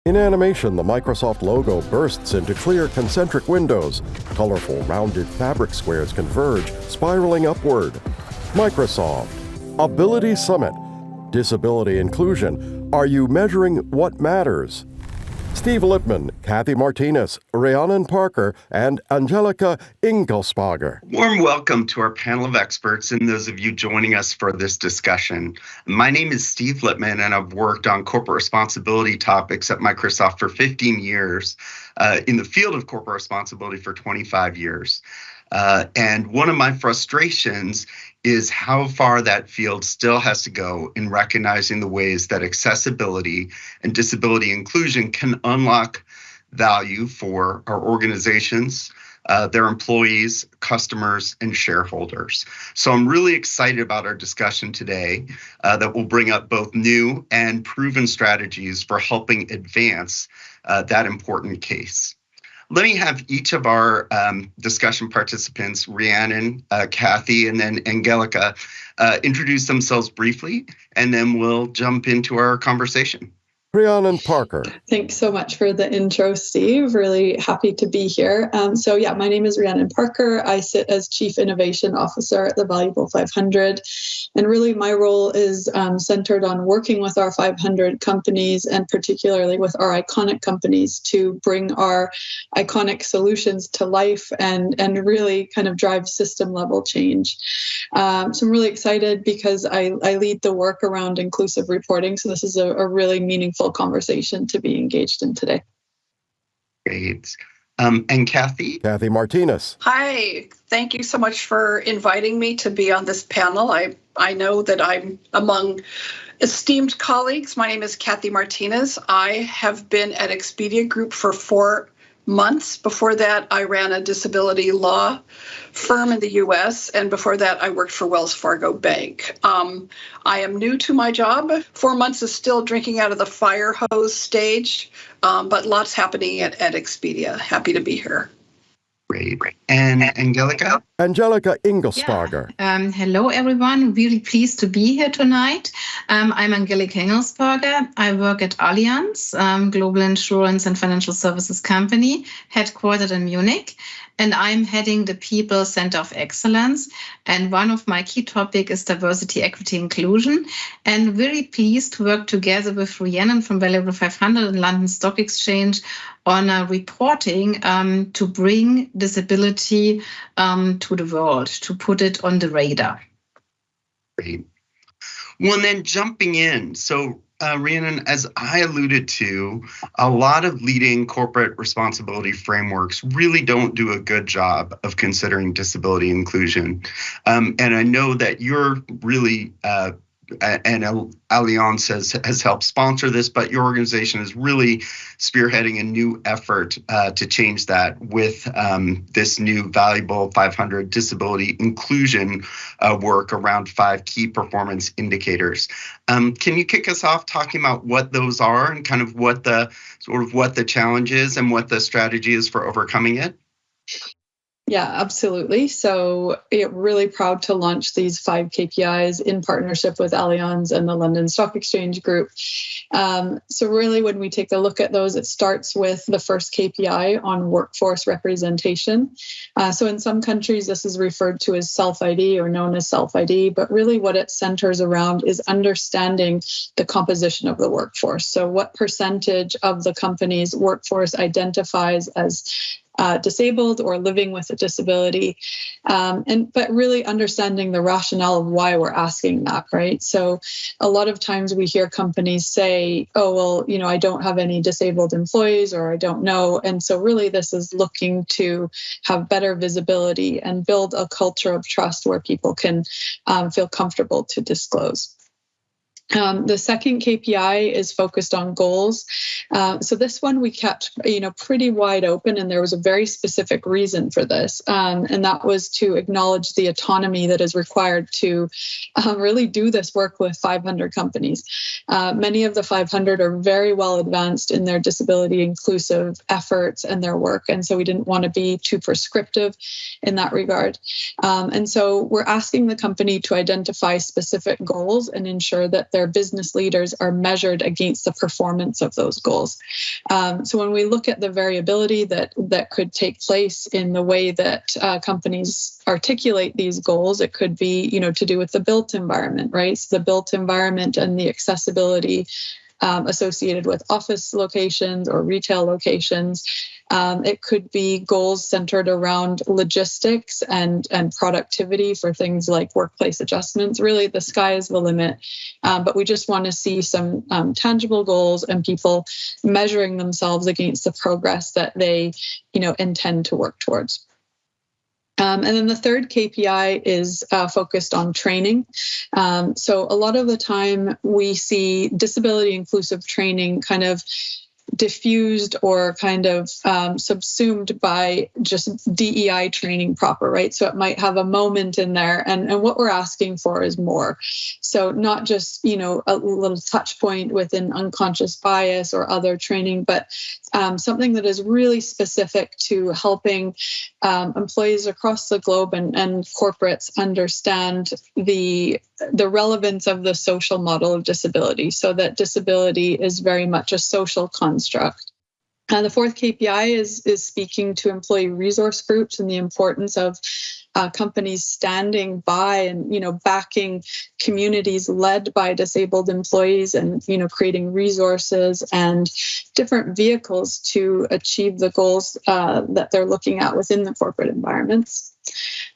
In animation, the Microsoft logo bursts into clear concentric windows. Colorful, rounded fabric squares converge, spiraling upward. Microsoft. Ability Summit. Disability inclusion. Are you measuring what matters? Steve Lippman, Kathy Martinez, Rhiannon Parker, and Angelica Ingelspager. Warm welcome to our panel of experts and those of you joining us for this discussion. My name is Steve Lippman, and I've worked on corporate responsibility topics at Microsoft for 15 years, in the field of corporate responsibility for 25 years. And one of my frustrations is how far that field still has to go in recognizing the ways that accessibility and disability inclusion can unlock value for our organizations, their employees, customers, and shareholders. So I'm really excited about our discussion today that will bring up both new and proven strategies for helping advance that important case. Let me have each of our discussion participants, Rhiannon, Kathy, and then Angelica, introduce themselves briefly, and then we'll jump into our conversation. Rhiannon Parker. Thanks so much for the intro, Steve. Really happy to be here. My name is Rhiannon Parker. I sit as Chief Innovation Officer at the Valuable 500. And really my role is centered on working with our 500 companies and particularly with our iconic companies to bring our iconic solutions to life and really kind of drive system level change. So I'm really excited because I lead the work around inclusive reporting. So this is a really meaningful conversation to be engaged in today. Great. And Kathy? Kathy Martinez. Hi, thank you so much for inviting me to be on this panel. I know that I'm among esteemed colleagues. My name is Kathy Martinez. I have been at Expedia Group for 4 months. Before that, I ran a disability law firm in the US, and before that, I worked for Wells Fargo Bank. I am new to my job. 4 months is still drinking out of the fire hose stage, but lots happening at Expedia. Happy to be here. Great. And Angelica? Angelica Ingelspager. Yeah. Hello, everyone. Really pleased to be here tonight. I'm Angelica Ingelspager. I work at Allianz, global insurance and financial services company, headquartered in Munich. And I'm heading the People Center of Excellence. And one of my key topics is diversity, equity, inclusion. And very pleased to work together with Rhiannon from Valuable 500 and London Stock Exchange on reporting to bring disability to the world, to put it on the radar. Great. Well, then jumping in. So Rhiannon, as I alluded to, a lot of leading corporate responsibility frameworks really don't do a good job of considering disability inclusion. And I know that you're really, and Allianz has helped sponsor this, but your organization is really spearheading a new effort to change that with this new Valuable 500 disability inclusion work around 5 key performance indicators. Can you kick us off talking about what those are and kind of what the challenge is and what the strategy is for overcoming it? Yeah, absolutely. So really proud to launch these 5 KPIs in partnership with Allianz and the London Stock Exchange Group. So really, when we take a look at those, it starts with the first KPI on workforce representation. So in some countries, this is referred to as self-ID or known as self-ID, but really what it centers around is understanding the composition of the workforce. So what percentage of the company's workforce identifies as disabled or living with a disability, but really understanding the rationale of why we're asking that, right? So a lot of times we hear companies say, oh, well, I don't have any disabled employees or I don't know. And so really this is looking to have better visibility and build a culture of trust where people can feel comfortable to disclose. The second KPI is focused on goals. So this one we kept, pretty wide open, and there was a very specific reason for this, and that was to acknowledge the autonomy that is required to really do this work with 500 companies. Many of the 500 are very well advanced in their disability inclusive efforts and their work, and so we didn't want to be too prescriptive in that regard. And so we're asking the company to identify specific goals and ensure that their business leaders are measured against the performance of those goals. So when we look at the variability that could take place in the way that companies articulate these goals, it could be, to do with the built environment, right? So the built environment and the accessibility associated with office locations or retail locations. It could be goals centered around logistics and productivity for things like workplace adjustments. Really, the sky is the limit. But we just want to see some tangible goals and people measuring themselves against the progress that they, intend to work towards. And then the third KPI is focused on training. So a lot of the time we see disability inclusive training kind of diffused or kind of subsumed by just DEI training proper, right? So it might have a moment in there, and what we're asking for is more. So not just, a little touch point within unconscious bias or other training, but something that is really specific to helping employees across the globe and corporates understand the relevance of the social model of disability, so that disability is very much a social construct. The fourth KPI is speaking to employee resource groups and the importance of companies standing by and backing communities led by disabled employees, and creating resources and different vehicles to achieve the goals that they're looking at within the corporate environments.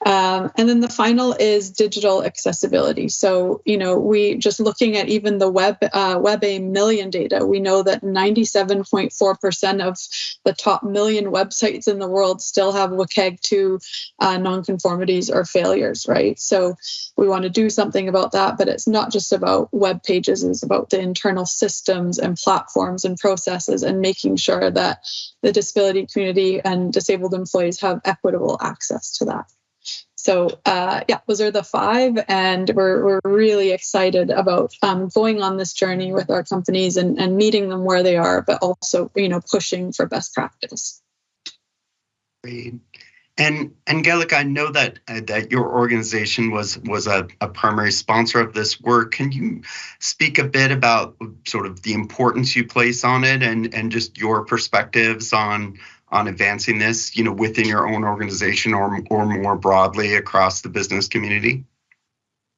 And then the final is digital accessibility. So, we just looking at even the WebA million data, we know that 97.4% of the top million websites in the world still have WCAG2 nonconformities or failures, right? So we want to do something about that, but it's not just about web pages, it's about the internal systems and platforms and processes, and making sure that the disability community and disabled employees have equitable access to that. So those are the 5, and we're really excited about going on this journey with our companies and meeting them where they are, but also pushing for best practice. Great. And Angelica, I know that your organization was a primary sponsor of this work. Can you speak a bit about sort of the importance you place on it, and just your perspectives on advancing this, within your own organization or more broadly across the business community?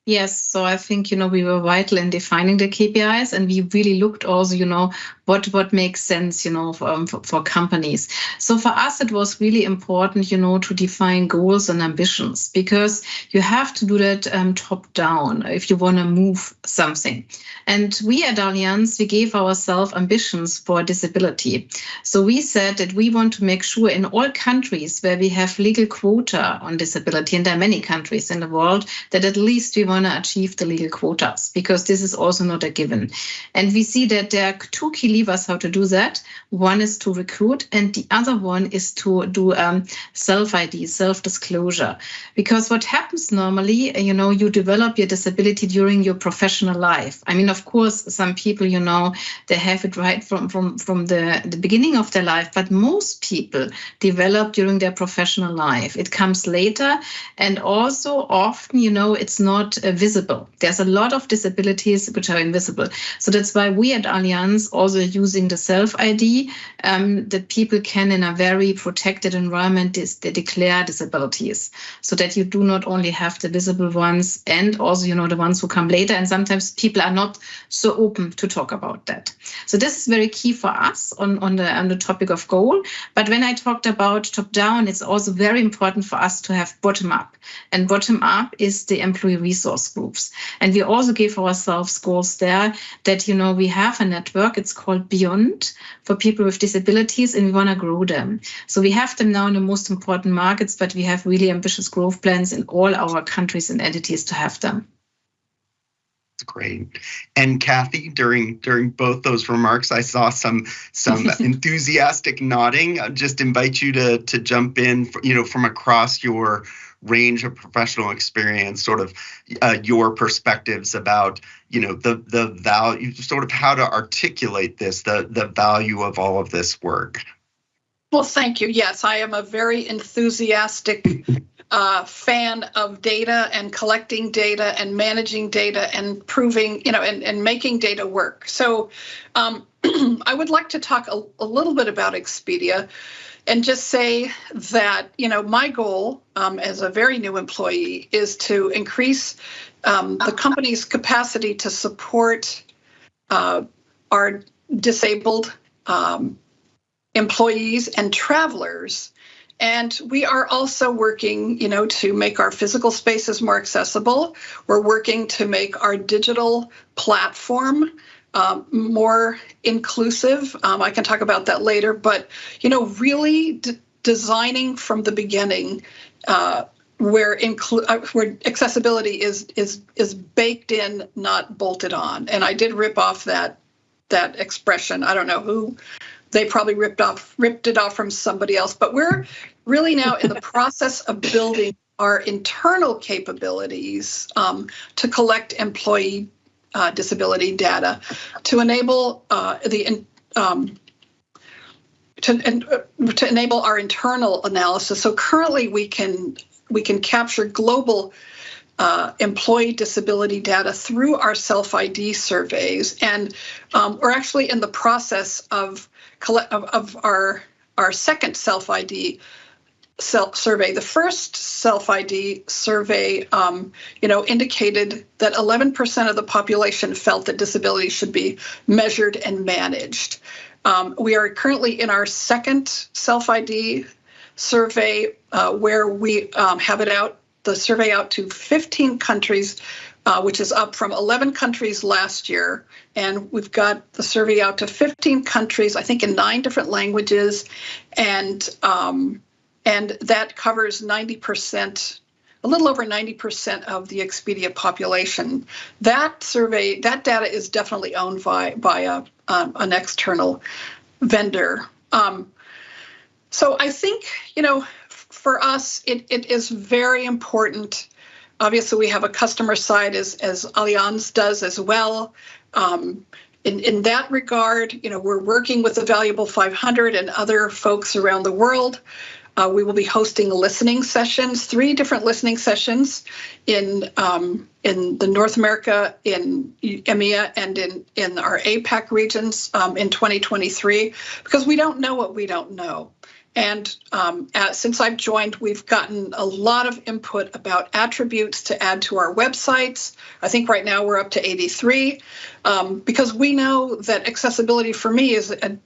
Yes, so I think, we were vital in defining the KPIs, and we really looked also, what makes sense, for companies. So for us, it was really important, to define goals and ambitions, because you have to do that top down if you want to move something. And we at Allianz, we gave ourselves ambitions for disability. So we said that we want to make sure in all countries where we have legal quota on disability, and there are many countries in the world, that at least we want to achieve the legal quotas, because this is also not a given. And we see that there are 2 key levers how to do that. One is to recruit, and the other one is to do self-ID, self-disclosure. Because what happens normally, you develop your disability during your professional life. I mean, of course, some people, they have it right from the beginning of their life, but most people develop during their professional life. It comes later, and also often, it's not visible. There's a lot of disabilities which are invisible. So that's why we at Allianz also using the self-ID, that people can, in a very protected environment, declare disabilities, so that you do not only have the visible ones, and also, the ones who come later. And sometimes people are not so open to talk about that. So this is very key for us on the topic of goal. But when I talked about top down, it's also very important for us to have bottom up. And bottom up is the employee resource groups. And we also gave ourselves goals there that, we have a network, it's called Beyond, for people with disabilities, and we want to grow them. So we have them now in the most important markets, but we have really ambitious growth plans in all our countries and entities to have them. Great. And Kathy, during both those remarks, I saw some enthusiastic nodding. I'll just invite you to jump in, from across your range of professional experience, sort of your perspectives about, the value, sort of how to articulate this, the value of all of this work. Well, thank you. Yes, I am a very enthusiastic fan of data and collecting data and managing data and proving, and making data work. So I would like to talk a little bit about Expedia and just say that, my goal as a very new employee is to increase the company's capacity to support our disabled employees and travelers. And we are also working, to make our physical spaces more accessible. We're working to make our digital platform more inclusive. I can talk about that later, but, really designing from the beginning where accessibility is baked in, not bolted on. And I did rip off that expression. I don't know who. They probably ripped it off from somebody else, but we're really now in the process of building our internal capabilities to collect employee disability data to enable to enable our internal analysis. So currently we can capture global employee disability data through our self-ID surveys, and we're actually in the process of our second self-ID survey. The first self-ID survey, indicated that 11% of the population felt that disability should be measured and managed. We are currently in our second self-ID survey where we have the survey out to 15 countries, which is up from 11 countries last year. And we've got the survey out to 15 countries, I think in 9 different languages. And that covers 90%, a little over 90% of the Expedia population. That survey, that data is definitely owned by an external vendor. So I think, for us, it is very important. Obviously, we have a customer side as Allianz does as well. In that regard, we're working with the Valuable 500 and other folks around the world. We will be hosting listening sessions, 3 different listening sessions in the North America, in EMEA, and in our APAC regions in 2023, because we don't know what we don't know. And since I've joined, we've gotten a lot of input about attributes to add to our websites. I think right now we're up to 83, because we know that accessibility for me is a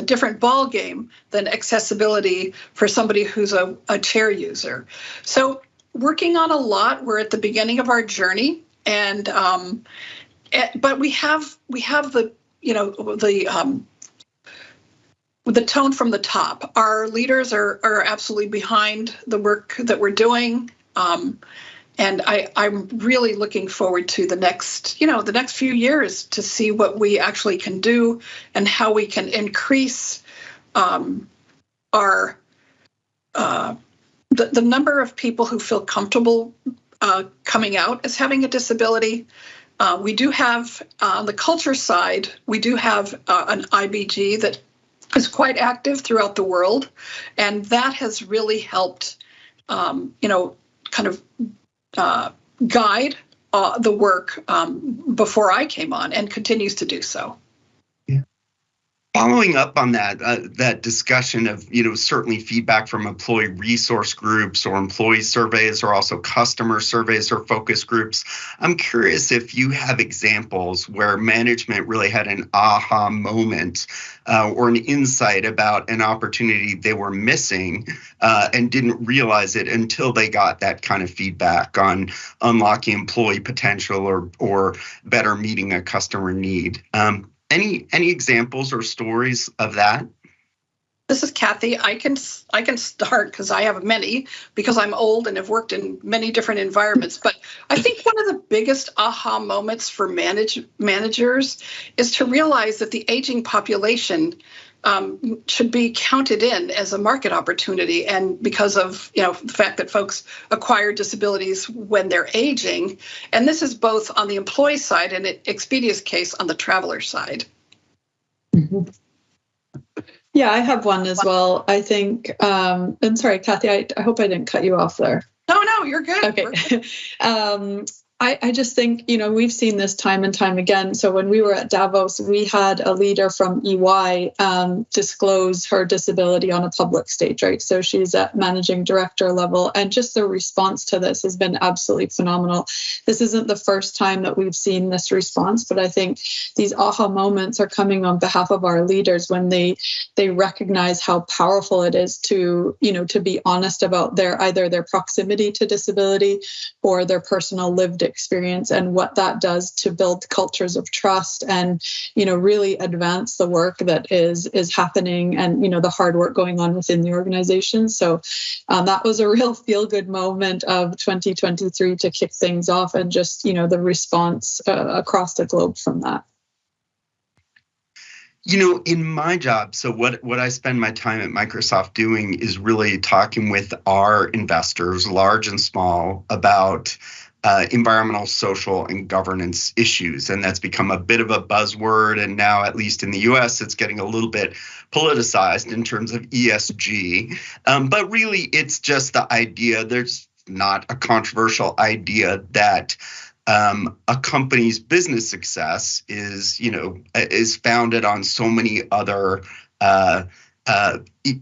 different ball game than accessibility for somebody who's a chair user. So working on a lot. We're at the beginning of our journey, and but we have the tone from the top. Our leaders are absolutely behind the work that we're doing. And I'm really looking forward to the next few years to see what we actually can do and how we can increase our the number of people who feel comfortable coming out as having a disability. We do have, on the culture side, we do have an IBG that is quite active throughout the world, and that has really helped, guide the work before I came on, and continues to do so. Following up on that discussion of, certainly feedback from employee resource groups or employee surveys, or also customer surveys or focus groups, I'm curious if you have examples where management really had an aha moment or an insight about an opportunity they were missing and didn't realize it until they got that kind of feedback on unlocking employee potential or better meeting a customer need. Any examples or stories of that? This is Kathy. I can start because I have many, because I'm old and have worked in many different environments. But I think one of the biggest aha moments for managers is to realize that the aging population should be counted in as a market opportunity, and because of the fact that folks acquire disabilities when they're aging, and this is both on the employee side and, in Expedia's case, on the traveler side. Mm-hmm. Yeah, I have one as well. I think, I'm sorry, Kathy, I hope I didn't cut you off there. No, you're good. Okay. I just think, we've seen this time and time again. So when we were at Davos, we had a leader from EY disclose her disability on a public stage, right? So she's at managing director level. And just the response to this has been absolutely phenomenal. This isn't the first time that we've seen this response, but I think these aha moments are coming on behalf of our leaders when they recognize how powerful it is to be honest about either their proximity to disability or their personal lived experience, and what that does to build cultures of trust and really advance the work that is happening, and the hard work going on within the organization. So that was a real feel-good moment of 2023 to kick things off, and just the response across the globe from that. In my job, so what I spend my time at Microsoft doing is really talking with our investors, large and small, about environmental, social, and governance issues. And that's become a bit of a buzzword. And now, at least in the US, it's getting a little bit politicized in terms of ESG. But really, it's just the idea, there's not a controversial idea that a company's business success is founded on so many other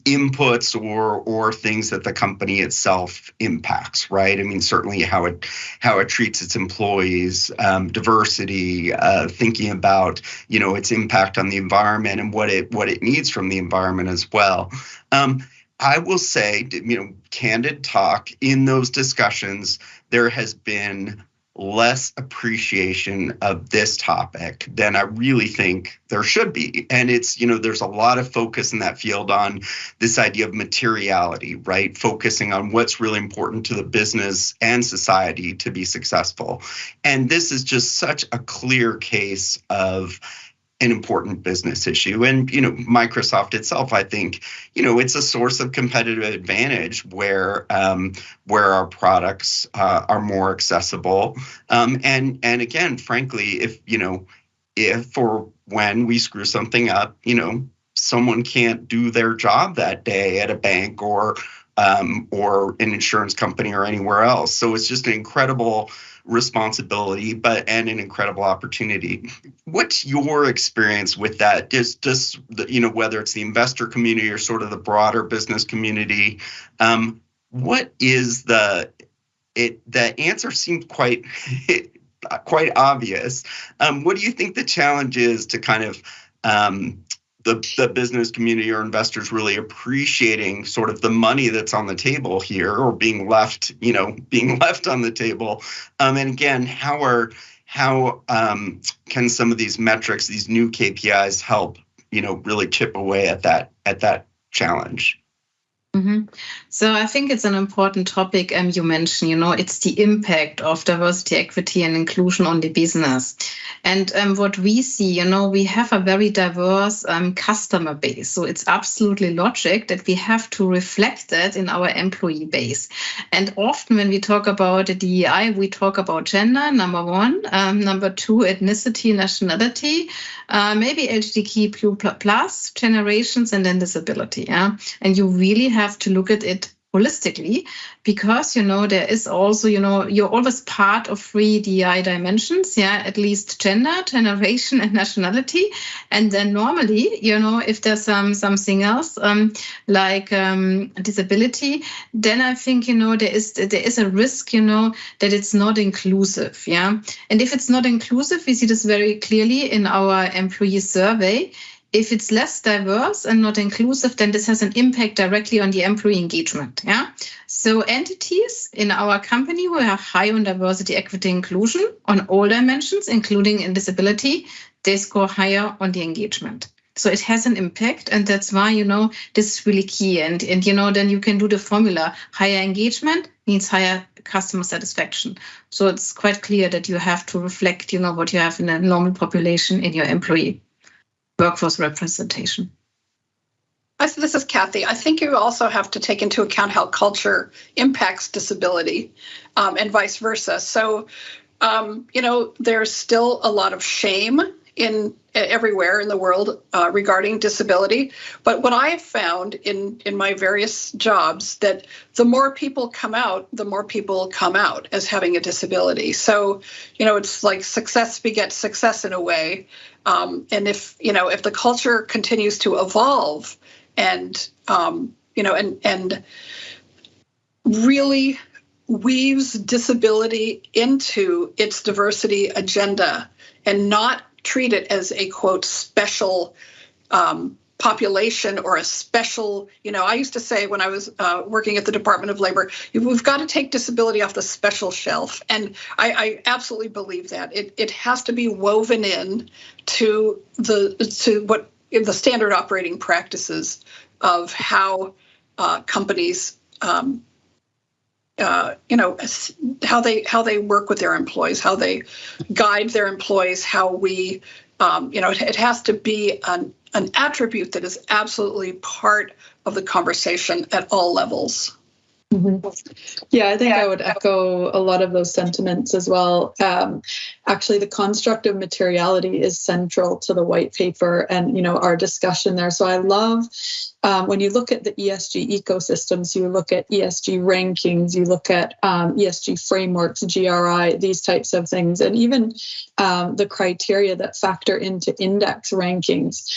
inputs or things that the company itself impacts, right? I mean, certainly how it treats its employees, diversity, thinking about its impact on the environment and what it needs from the environment as well. I will say, candid talk, in those discussions, there has been less appreciation of this topic than I really think there should be. And it's, there's a lot of focus in that field on this idea of materiality, right? Focusing on what's really important to the business and society to be successful. And this is just such a clear case of an important business issue. And, Microsoft itself, I think, it's a source of competitive advantage where our products are more accessible. And again, frankly, if or when we screw something up, someone can't do their job that day at a bank or an insurance company or anywhere else. So it's just an incredible responsibility, and an incredible opportunity. What's your experience with that? Just whether it's the investor community or sort of the broader business community, what is the answer seems quite obvious. What do you think the challenge is to kind of the business community or investors really appreciating sort of the money that's on the table here, or being left on the table? And again, how can some of these metrics, these new KPIs, help really chip away at that challenge? Mm-hmm. So I think it's an important topic you mentioned, it's the impact of diversity, equity, and inclusion on the business. And what we see, we have a very diverse customer base. So it's absolutely logic that we have to reflect that in our employee base. And often when we talk about DEI, we talk about gender, number one, number two, ethnicity, nationality, maybe LGBTQ plus, generations, and then disability. Yeah? And you really have to look at it holistically, because there is also you're always part of 3 DEI dimensions, at least gender, generation, and nationality. And then normally if there's something else like disability, then I think there is a risk that it's not inclusive. And if it's not inclusive, we see this very clearly in our employee survey. If it's less diverse and not inclusive, then this has an impact directly on the employee engagement. So entities in our company who are high on diversity, equity, inclusion on all dimensions, including in disability, they score higher on the engagement. So it has an impact, and that's why this is really key. And then you can do the formula. Higher engagement means higher customer satisfaction. So it's quite clear that you have to reflect what you have in a normal population in your employee workforce representation. This is Kathy. I think you also have to take into account how culture impacts disability and vice versa. So, there's still a lot of shame everywhere in the world regarding disability. But what I have found in my various jobs, that the more people come out, as having a disability. So, it's like success begets success in a way. And if the culture continues to evolve and really weaves disability into its diversity agenda and not treat it as a, quote, special population or a special, I used to say when I was working at the Department of Labor, we've got to take disability off the special shelf. And I absolutely believe that. It has to be woven in to what the standard operating practices of how companies how they work with their employees, how they guide their employees, how we, it has to be an attribute that is absolutely part of the conversation at all levels. Mm-hmm. Yeah, I think I would echo a lot of those sentiments as well. Actually, the construct of materiality is central to the white paper and, our discussion there. So I love when you look at the ESG ecosystems, you look at ESG rankings, you look at ESG frameworks, GRI, these types of things, and even the criteria that factor into index rankings.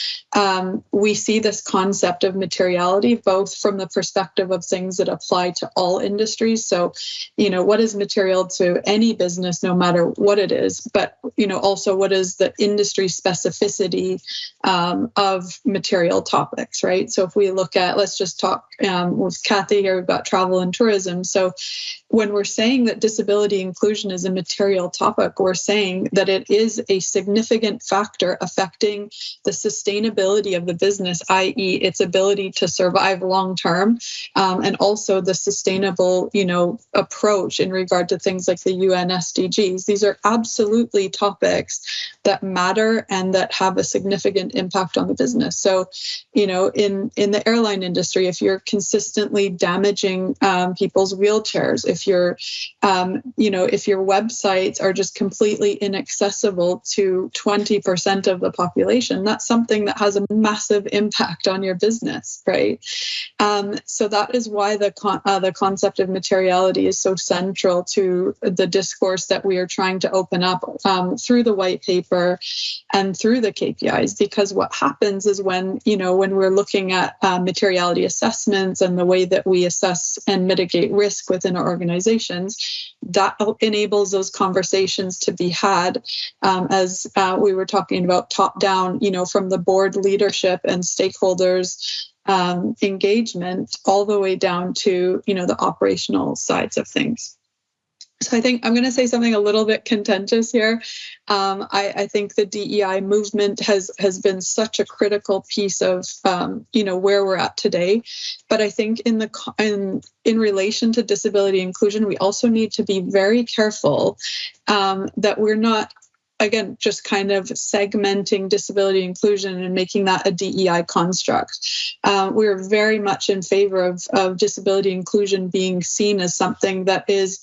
We see this concept of materiality both from the perspective of things that apply to all industries. So, what is material to any business, no matter what it is, but, also what is the industry specificity of material topics, right? So if we look at, let's just talk with Kathy here, we've got travel and tourism. So when we're saying that disability inclusion is a material topic, we're saying that it is a significant factor affecting the sustainability of the business, i.e. its ability to survive long term, and also the sustainable, approach in regard to things like the UN SDGs. These are absolutely topics that matter and that have a significant impact on the business. So, in the airline industry, if you're consistently damaging people's wheelchairs, if your websites are just completely inaccessible to 20% of the population, that's something that has a massive impact on your business, right? So that is why the concept of materiality is so central to the discourse that we are trying to open up through the white paper and through the KPIs. Because what happens is when we're looking at materiality assessments and the way that we assess and mitigate risk within our organizations, that enables those conversations to be had as we were talking about top down, from the board leadership and stakeholders engagement all the way down to, the operational sides of things. So I think I'm going to say something a little bit contentious here. I think the DEI movement has been such a critical piece of where we're at today. But I think in relation to disability inclusion, we also need to be very careful that we're not, again, just kind of segmenting disability inclusion and making that a DEI construct. We're very much in favor of disability inclusion being seen as something that is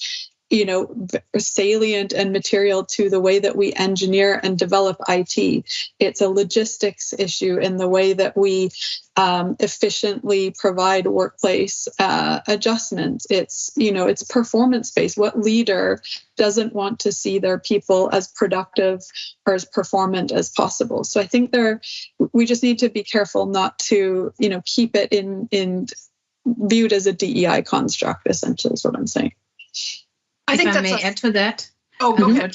salient and material to the way that we engineer and develop IT. It's a logistics issue in the way that we efficiently provide workplace adjustments. It's performance-based. What leader doesn't want to see their people as productive or as performant as possible? So I think we just need to be careful not to, keep it in viewed as a DEI construct, essentially is what I'm saying. I think I may add to that. Oh, go ahead.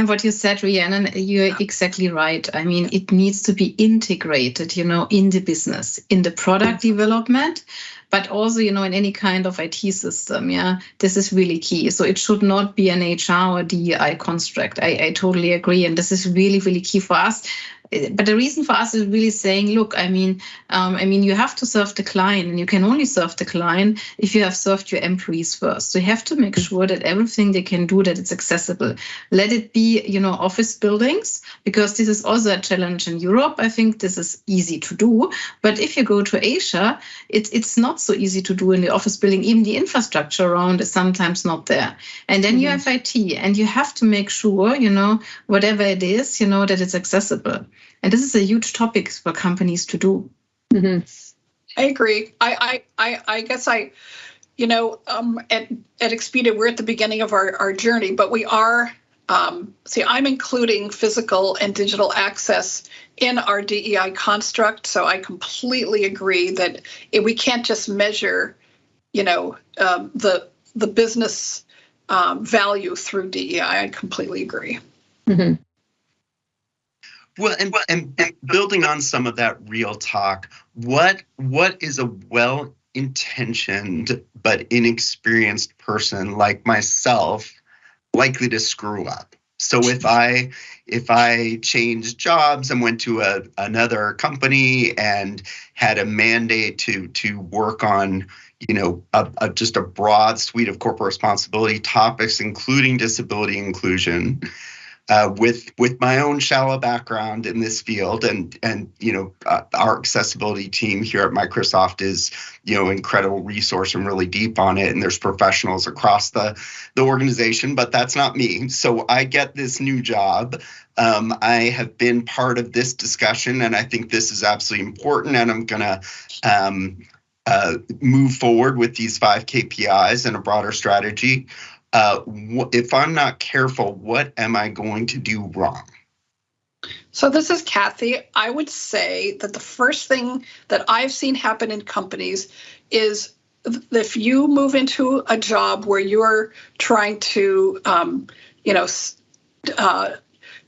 What you said, Rhiannon, you're exactly right. I mean, it needs to be integrated, in the business, in the product development, but also, in any kind of IT system. Yeah, this is really key. So it should not be an HR or DEI construct. I totally agree. And this is really, really key for us. but the reason for us is really saying, look, I mean, you have to serve the client, and you can only serve the client if you have served your employees first. So you have to make sure that everything they can do, that it's accessible. Let it be, office buildings, because this is also a challenge in Europe. I think this is easy to do, but if you go to Asia, it's not so easy to do in the office building. Even the infrastructure around is sometimes not there. And then you have IT, and you have to make sure, whatever it is, that it's accessible. And this is a huge topic for companies to do. Mm-hmm. I agree. I guess at Expedia, we're at the beginning of our journey, but we are, I'm including physical and digital access in our DEI construct. So I completely agree that we can't just measure, the business value through DEI. I completely agree. Mm-hmm. Well, and building on some of that real talk, what is a well-intentioned but inexperienced person like myself likely to screw up? So if I changed jobs and went to another company and had a mandate to work on just a broad suite of corporate responsibility topics, including disability inclusion, with my own shallow background in this field, and our accessibility team here at Microsoft is incredible resource and really deep on it, and there's professionals across the organization, but that's not me. So I get this new job. I have been part of this discussion, and I think this is absolutely important, and I'm gonna move forward with these 5 KPIs and a broader strategy. If I'm not careful, what am I going to do wrong? So this is Kathy. I would say that the first thing that I've seen happen in companies is if you move into a job where you're trying to,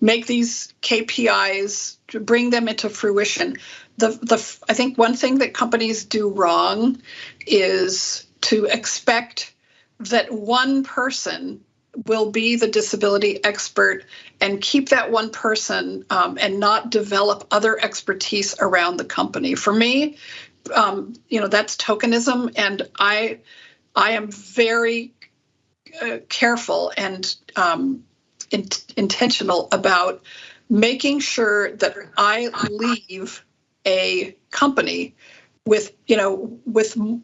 make these KPIs, to bring them into fruition, I think one thing that companies do wrong is to expect that one person will be the disability expert and keep that one person and not develop other expertise around the company. For me, that's tokenism, and I am very careful and intentional about making sure that I leave a company with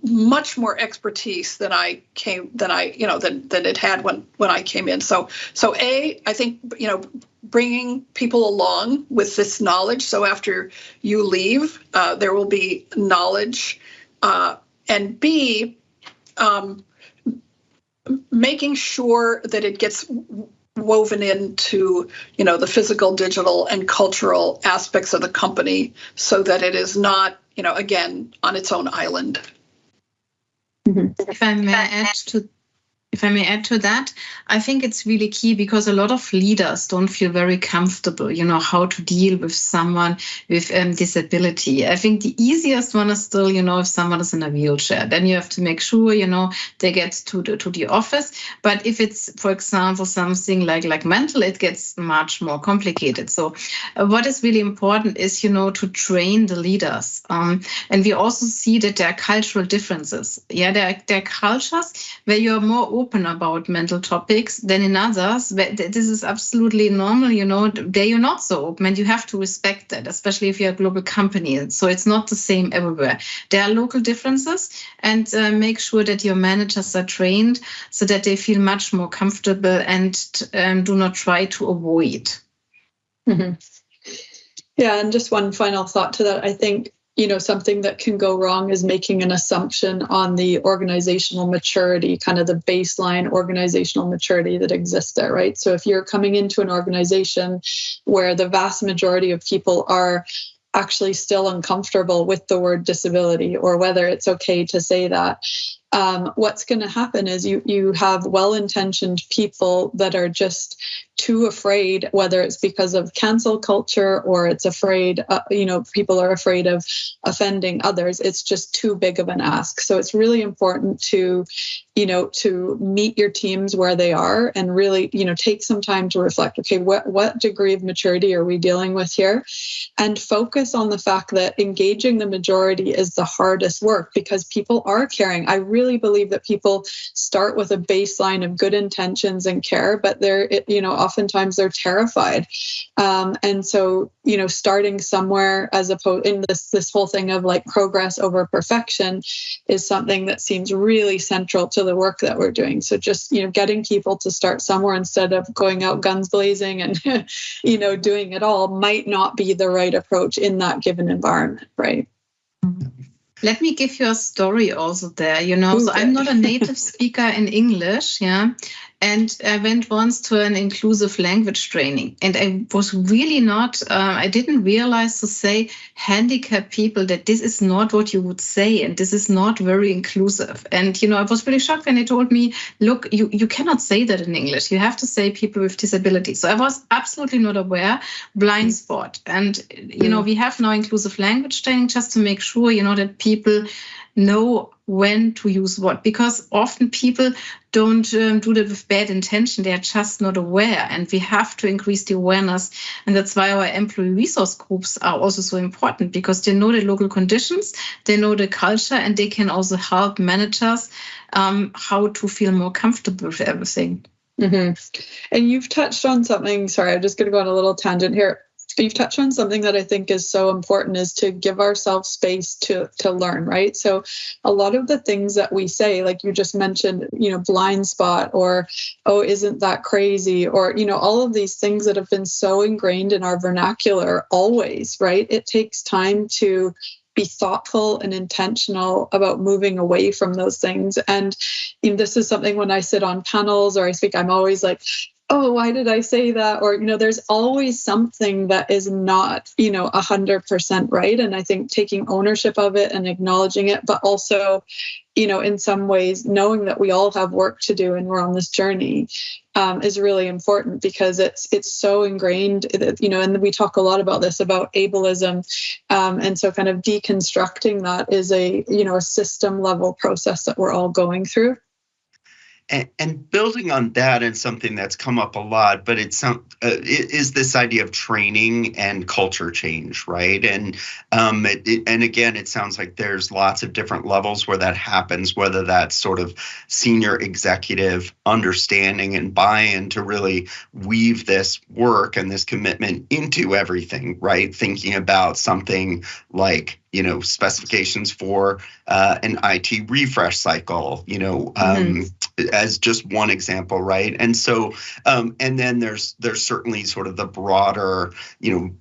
much more expertise than it had when I came in. So I think bringing people along with this knowledge. So after you leave, there will be knowledge, and B, making sure that it gets woven into the physical, digital, and cultural aspects of the company, so that it is not again on its own island. Mm-hmm. If I may add to that, I think it's really key, because a lot of leaders don't feel very comfortable, how to deal with someone with disability. I think the easiest one is still, if someone is in a wheelchair, then you have to make sure, they get to the office. But if it's, for example, something like mental, it gets much more complicated. So what is really important is, to train the leaders. And we also see that there are cultural differences. Yeah, there are cultures where you're more open about mental topics than in others. This is absolutely normal, there you're not so open, and you have to respect that, especially if you're a global company. So it's not the same everywhere. There are local differences, and make sure that your managers are trained so that they feel much more comfortable and do not try to avoid. Mm-hmm. Yeah, and just one final thought to that. I think something that can go wrong is making an assumption on the organizational maturity, kind of the baseline organizational maturity that exists there, right? So if you're coming into an organization where the vast majority of people are actually still uncomfortable with the word disability, or whether it's okay to say that, what's going to happen is you have well-intentioned people that are just too afraid, whether it's because of cancel culture or it's afraid, people are afraid of offending others. It's just too big of an ask. So it's really important to meet your teams where they are and really, take some time to reflect, okay, what degree of maturity are we dealing with here? And focus on the fact that engaging the majority is the hardest work because people are caring. I really believe that people start with a baseline of good intentions and care, but oftentimes they're terrified. And so, starting somewhere as opposed in this whole thing of like progress over perfection is something that seems really central to the work that we're doing. So just, getting people to start somewhere instead of going out guns blazing and, doing it all might not be the right approach in that given environment, right? Let me give you a story also there, So I'm not a native speaker in English, and I went once to an inclusive language training, and I was really I didn't realize to say handicapped people that this is not what you would say, and this is not very inclusive. And, I was really shocked when they told me, look, you cannot say that in English. You have to say people with disabilities. So I was absolutely not aware, blind spot. And, we have now inclusive language training just to make sure, that people know when to use what, because often people don't do that with bad intention. They are just not aware, and we have to increase the awareness. And that's why our employee resource groups are also so important, because they know the local conditions, they know the culture, and they can also help managers how to feel more comfortable with everything. Mm-hmm. And you've touched on something, sorry, I'm just going to go on a little tangent here. You've touched on something that I think is so important, is to give ourselves space to learn, right? So a lot of the things that we say, like you just mentioned, blind spot, or, oh, isn't that crazy? Or, all of these things that have been so ingrained in our vernacular always, right? It takes time to be thoughtful and intentional about moving away from those things. And this is something when I sit on panels or I speak, I'm always like, oh, why did I say that? Or, there's always something that is not, 100% right. And I think taking ownership of it and acknowledging it, but also, in some ways, knowing that we all have work to do and we're on this journey is really important, because it's so ingrained, and we talk a lot about this, about ableism. And so kind of deconstructing that is a system level process that we're all going through. And building on that, and something that's come up a lot, but it is this idea of training and culture change, right? And again, it sounds like there's lots of different levels where that happens, whether that's sort of senior executive understanding and buy-in to really weave this work and this commitment into everything, right? Thinking about something like, specifications for an IT refresh cycle, as just one example, right? And so, and then there's certainly sort of the broader,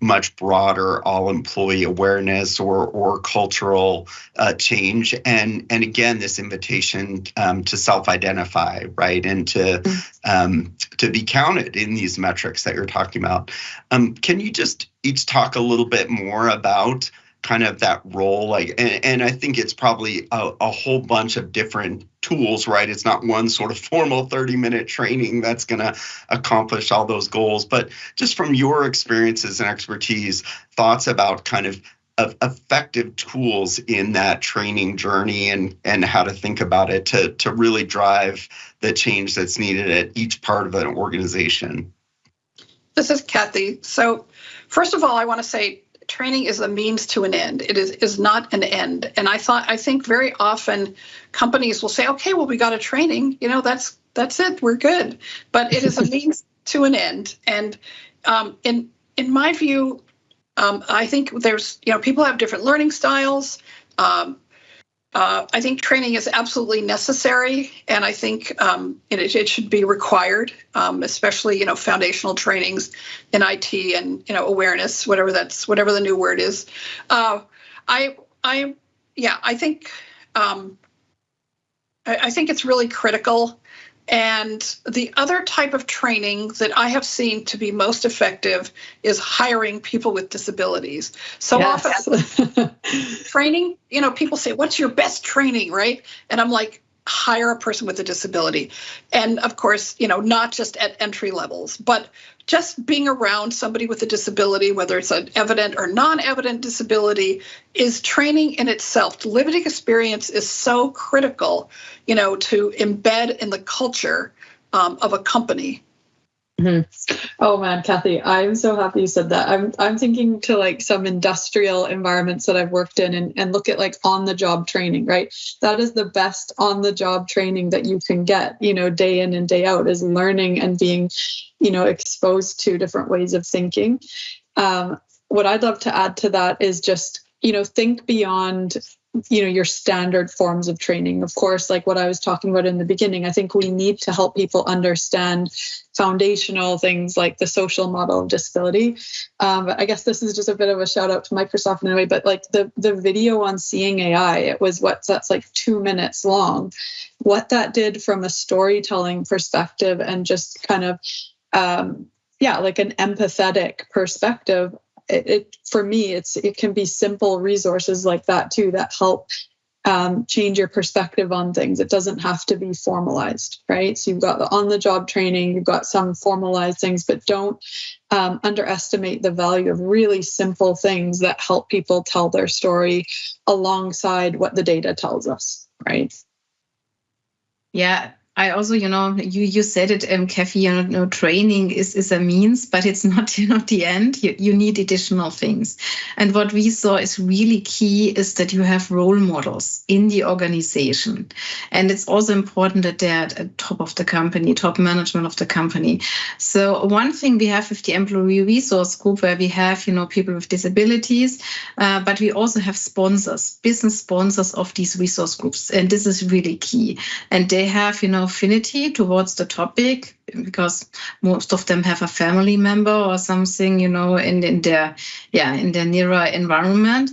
much broader all-employee awareness or cultural change, and again, this invitation to self-identify, right, and to be counted in these metrics that you're talking about. Can you just each talk a little bit more about kind of that role, and I think it's probably a whole bunch of different tools, right? It's not one sort of formal 30-minute training that's going to accomplish all those goals, but just from your experiences and expertise, thoughts about kind of effective tools in that training journey and how to think about it to really drive the change that's needed at each part of an organization. This is Kathy. So first of all, I want to say training is a means to an end. It is not an end. And I think very often companies will say, okay, well, we got a training, that's it, we're good. But it is a means to an end. And in my view, I think there's, people have different learning styles. I think training is absolutely necessary, and I think it should be required, especially foundational trainings in IT and awareness, whatever the new word is. I think it's really critical. And the other type of training that I have seen to be most effective is hiring people with disabilities. So often training, people say, what's your best training, right? And I'm like, hire a person with a disability. And of course, not just at entry levels, but just being around somebody with a disability, whether it's an evident or non-evident disability, is training in itself. Lived experience is so critical, to embed in the culture of a company. Mm-hmm. Oh man, Kathy, I'm so happy you said that. I'm thinking to like some industrial environments that I've worked in and look at like on-the-job training, right? That is the best on-the-job training that you can get, day in and day out, is learning and being, exposed to different ways of thinking. What I'd love to add to that is just, think beyond your standard forms of training. Of course, like what I was talking about in the beginning, I think we need to help people understand foundational things like the social model of disability. But I guess this is just a bit of a shout out to Microsoft in a way, but like the video on Seeing AI, it was that's like 2 minutes long. What that did from a storytelling perspective and just kind of, like an empathetic perspective, it for me, it can be simple resources like that too that help change your perspective on things. It doesn't have to be formalized, right? So you've got the on-the-job training, you've got some formalized things, but don't underestimate the value of really simple things that help people tell their story alongside what the data tells us, right? Yeah. I also, you said it, Kathy, training is a means, but it's not, the end. You need additional things. And what we saw is really key is that you have role models in the organization. And it's also important that they're at the top of the company, top management of the company. So one thing we have with the employee resource group where we have, people with disabilities, but we also have sponsors, business sponsors of these resource groups. And this is really key. And they have, affinity towards the topic because most of them have a family member or something, in their nearer environment.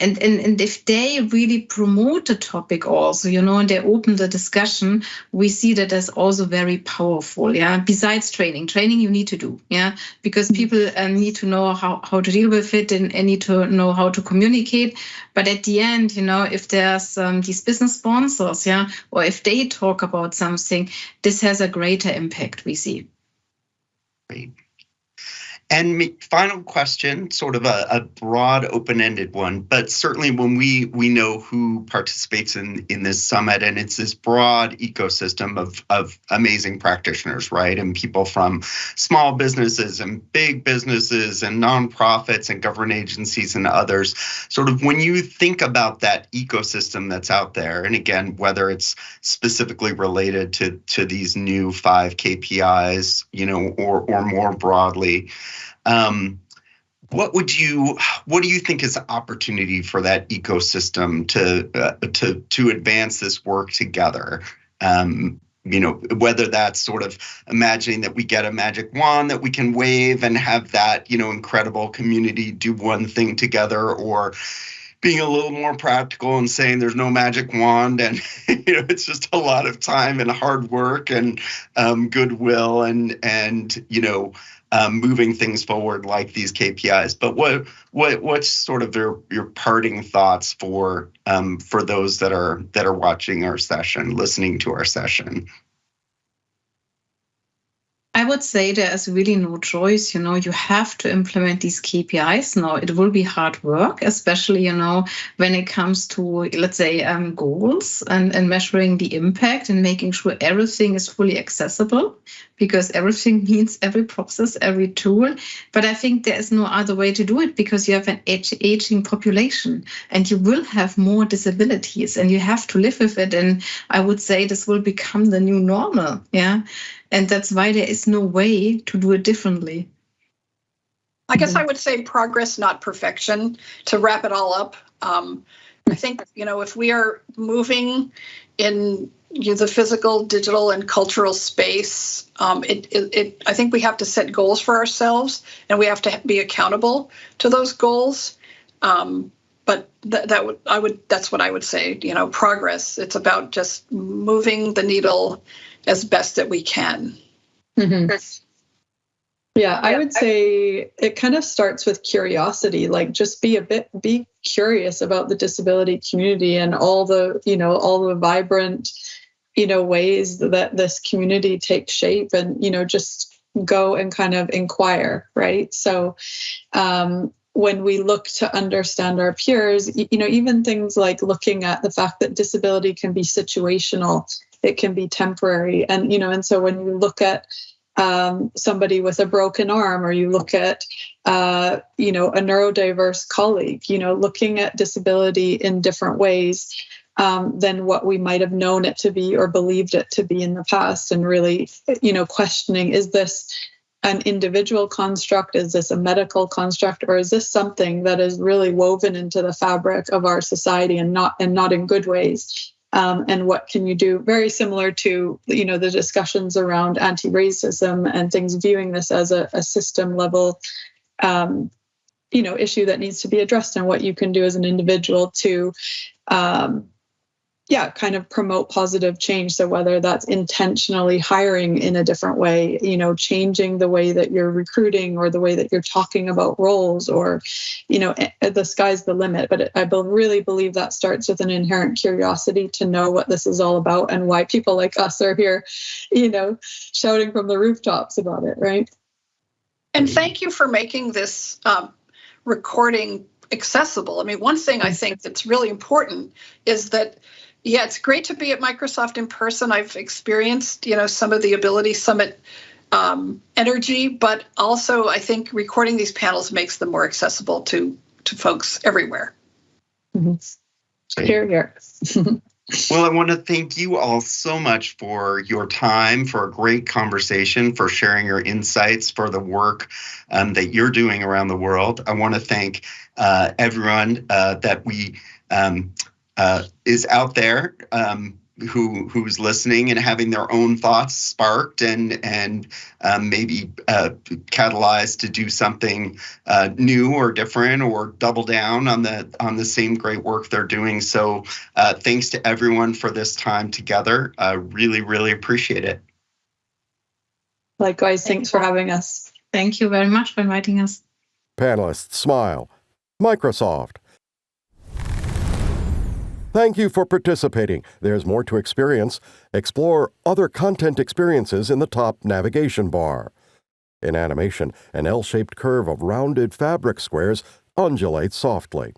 And if they really promote the topic also, and they open the discussion, we see that as also very powerful. Yeah. Besides training you need to do. Yeah. Because people need to know how to deal with it and need to know how to communicate. But at the end, if there's these business sponsors, or if they talk about something, this has a greater impact, we see. Great. And final question, sort of a broad, open-ended one, but certainly when we know who participates in this summit, and it's this broad ecosystem of amazing practitioners, right? And people from small businesses and big businesses and nonprofits and government agencies and others. Sort of when you think about that ecosystem that's out there, and again, whether it's specifically related to these new 5 KPIs, or more broadly, what do you think is the opportunity for that ecosystem to advance this work together? Whether that's sort of imagining that we get a magic wand that we can wave and have that, incredible community do one thing together, or being a little more practical and saying there's no magic wand and it's just a lot of time and hard work and goodwill and moving things forward like these KPIs. But what's sort of your parting thoughts for those that are watching our session, listening to our session? I would say there is really no choice. You have to implement these KPIs. Now, it will be hard work, especially, when it comes to, let's say, goals and measuring the impact and making sure everything is fully accessible, because everything means every process, every tool. But I think there is no other way to do it, because you have an aging population and you will have more disabilities and you have to live with it. And I would say this will become the new normal. Yeah. And that's why there is no way to do it differently. I guess I would say progress, not perfection, to wrap it all up. I think, if we are moving in the physical, digital, and cultural space, I think we have to set goals for ourselves and we have to be accountable to those goals. But that's what I would say, progress. It's about just moving the needle as best that we can. Mm-hmm. Yeah, I would say it kind of starts with curiosity, like just be curious about the disability community and all the vibrant ways that this community takes shape, and, just go and kind of inquire, right? So when we look to understand our peers, even things like looking at the fact that disability can be situational, it can be temporary. And so when you look at somebody with a broken arm, or you look at, a neurodiverse colleague, looking at disability in different ways than what we might have known it to be or believed it to be in the past, and really, questioning, is this an individual construct? Is this a medical construct? Or is this something that is really woven into the fabric of our society, and not in good ways? And what can you do? Very similar to, the discussions around anti-racism and things, viewing this as a system level, issue that needs to be addressed, and what you can do as an individual to, kind of promote positive change. So whether that's intentionally hiring in a different way, changing the way that you're recruiting, or the way that you're talking about roles, or, the sky's the limit. But I really believe that starts with an inherent curiosity to know what this is all about, and why people like us are here, shouting from the rooftops about it, right? And thank you for making this recording accessible. I mean, one thing I think that's really important is that, it's great to be at Microsoft in person. I've experienced, some of the Ability Summit energy, but also I think recording these panels makes them more accessible to folks everywhere. Mm-hmm. Hear, hear. Well, I want to thank you all so much for your time, for a great conversation, for sharing your insights, for the work that you're doing around the world. I want to thank everyone that we is out there who's listening and having their own thoughts sparked and maybe catalyzed to do something new or different, or double down on the same great work they're doing. So thanks to everyone for this time together. Really, really appreciate it. Likewise, thanks for having us. Thank you very much for inviting us. Panelists smile. Microsoft. Thank you for participating. There's more to experience. Explore other content experiences in the top navigation bar. In animation, an L-shaped curve of rounded fabric squares undulates softly.